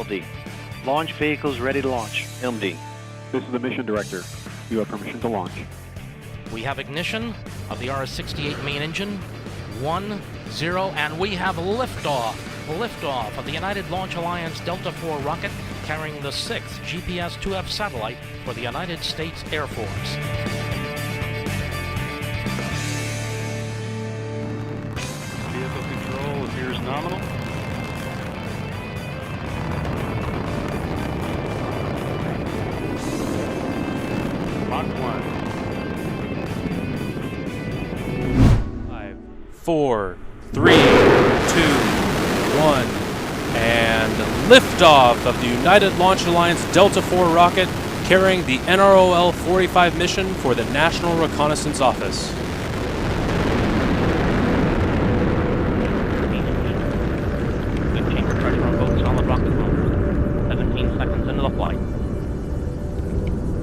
LD. Launch vehicles ready to launch. MD. This is the mission director. You have permission to launch. We have ignition of the RS-68 main engine. 1, 0, and we have liftoff. Liftoff of the United Launch Alliance Delta IV rocket carrying the 6th GPS-2F satellite for the United States Air Force. Vehicle control appears nominal. Mach 1. 5, 4, 3, 2, 1, and liftoff of the United Launch Alliance Delta IV rocket carrying the NROL-45 mission for the National Reconnaissance Office. Good chamber pressure on both solid rocket motors. 17 seconds into the flight.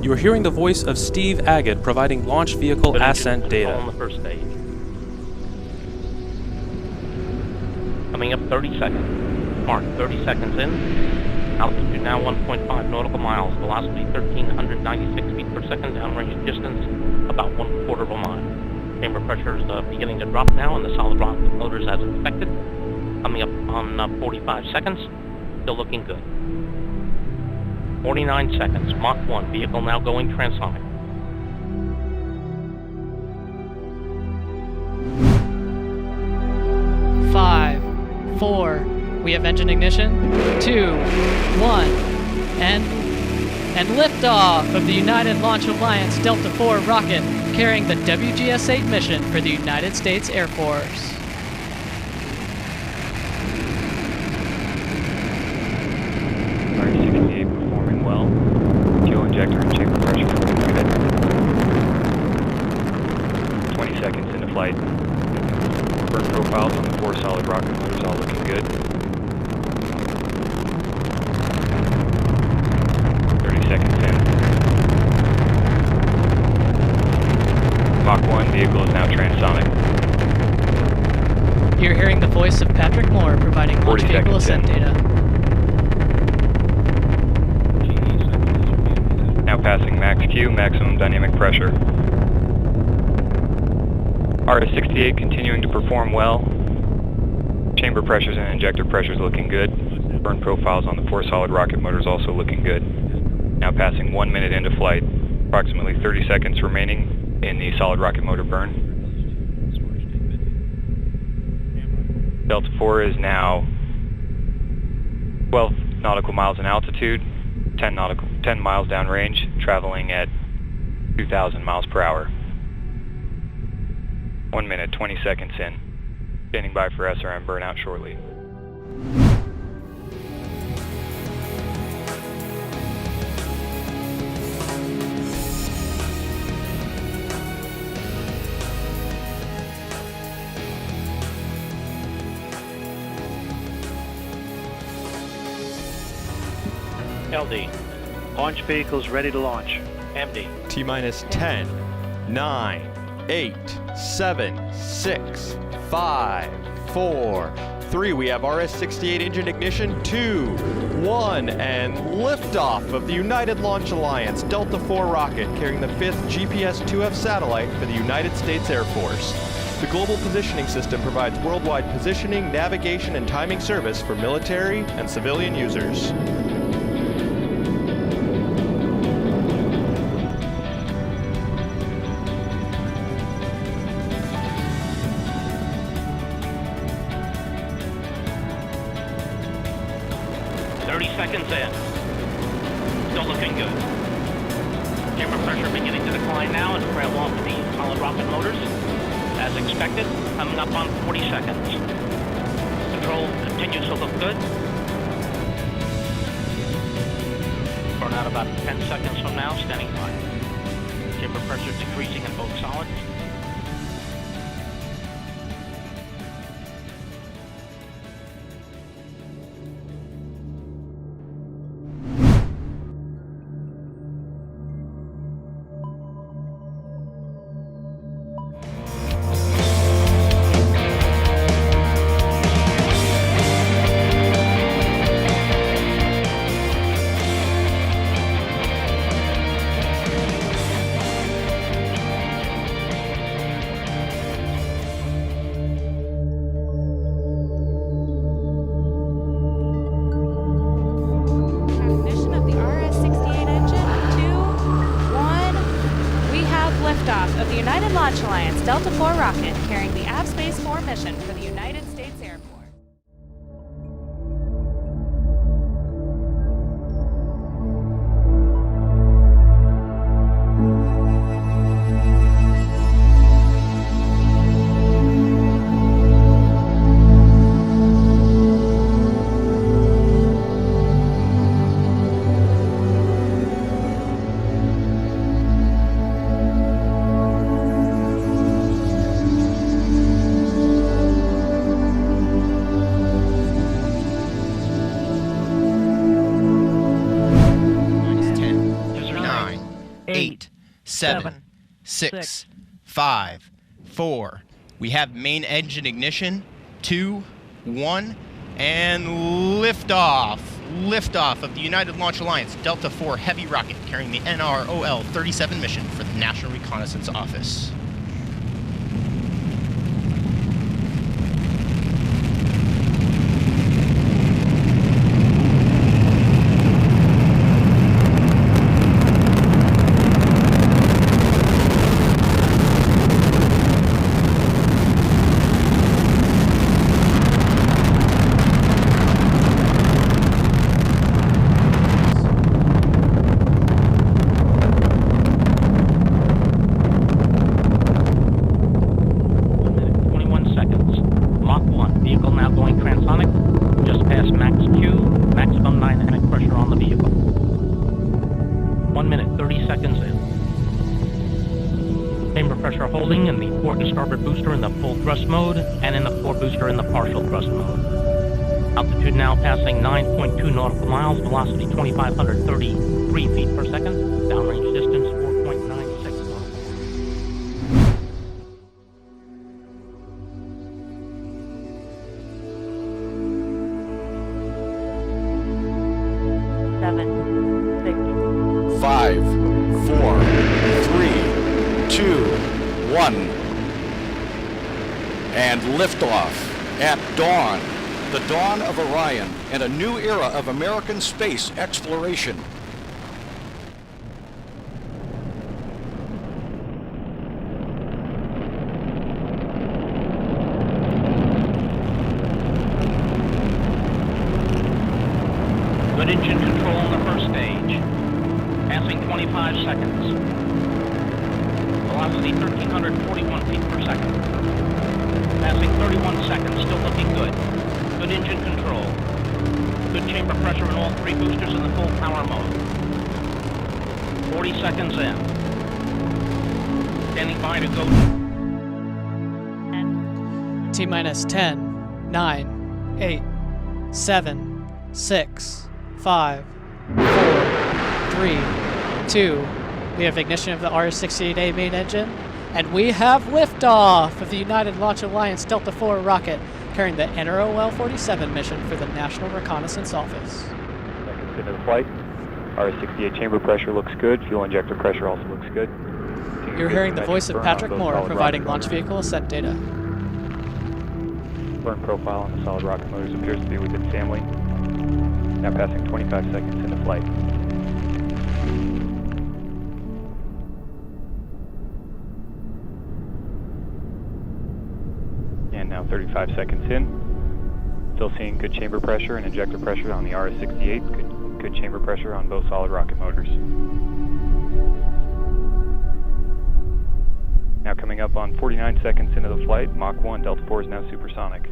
You are hearing the voice of Steve Agate providing launch vehicle ascent data. On the first stage. Coming up 30 seconds. Mark 30 seconds in. Altitude now 1.5 nautical miles. Velocity 1,396 feet per second. Downrange distance about 1/4 of a mile. Chamber pressure is beginning to drop now, and the solid rocket motors as expected. Coming up on 45 seconds. Still looking good. 49 seconds. Mach 1. Vehicle now going transonic. Five, 4, we have engine ignition. 2, 1, and liftoff of the United Launch Alliance Delta IV rocket carrying the WGS-8 mission for the United States Air Force. RS-68 performing well. Fuel injector and chamber pressure looking good. 20 seconds into flight. Burn profiles on the 4 solid rocket motors all looking good. 30 seconds in. Mach 1 vehicle is now transonic. You're hearing the voice of Patrick Moore providing launch 40 vehicle seconds ascent in. data. Now passing max Q, maximum dynamic pressure. RS-68 continuing to perform well. Chamber pressures and injector pressures looking good. Burn profiles on the 4 solid rocket motors also looking good. Now passing 1 minute into flight. Approximately 30 seconds remaining in the solid rocket motor burn. Delta IV is now 12 nautical miles in altitude, 10 miles downrange, traveling at 2,000 miles per hour. 1 minute, 20 seconds in. Standing by for SRM burnout shortly. LD. Launch vehicles ready to launch. MD. T-minus 10, 9, 8, 7, 6, 5, 4, 3. We have RS-68 engine ignition. 2, 1, and liftoff of the United Launch Alliance Delta IV rocket carrying the 5th GPS-2F satellite for the United States Air Force. The Global Positioning System provides worldwide positioning, navigation, and timing service for military and civilian users. Seconds in. Still looking good. Chamber pressure beginning to decline now and trail off the solid rocket motors. As expected, coming up on 40 seconds. Control continues to look good. Burn out about 10 seconds from now, standing by. Chamber pressure decreasing in both solids. Delta IV rocket carrying the Avspace 4 mission for the United States Air Force. Eight, seven, 6, 5, 4. We have main engine ignition. 2, 1, and liftoff. Liftoff of the United Launch Alliance Delta IV Heavy rocket carrying the NROL-37 mission for the National Reconnaissance Office. Pressure holding in the port and starboard booster in the full thrust mode and in the fore booster in the partial thrust mode. Altitude now passing 9.2 nautical miles, velocity 2,533 feet per second, downrange distance 4.96 miles. Seven, 6, 5, 4, 3, 2, 1. And liftoff at dawn, the dawn of Orion and a new era of American space exploration. Good engine control on the first stage. Passing 25 seconds. Velocity 1,341 feet per second. Passing 31 seconds, still looking good. Good engine control. Good chamber pressure in all 3 boosters in the full power mode. 40 seconds in. Standing by to go. T-minus 10, 9, 8, 7, 6, 5, 4, 3, 2. We have ignition of the RS-68A main engine, and we have liftoff of the United Launch Alliance Delta IV rocket carrying the NROL-47 mission for the National Reconnaissance Office. Seconds into the flight. RS-68 chamber pressure looks good. Fuel injector pressure also looks good. You're hearing the voice of Patrick Moore providing launch vehicle ascent data. Burn profile on the solid rocket motors appears to be within family. Now passing 25 seconds into flight. And now 35 seconds in. Still seeing good chamber pressure and injector pressure on the RS-68. Good chamber pressure on both solid rocket motors. Now coming up on 49 seconds into the flight, Mach 1, Delta IV is now supersonic.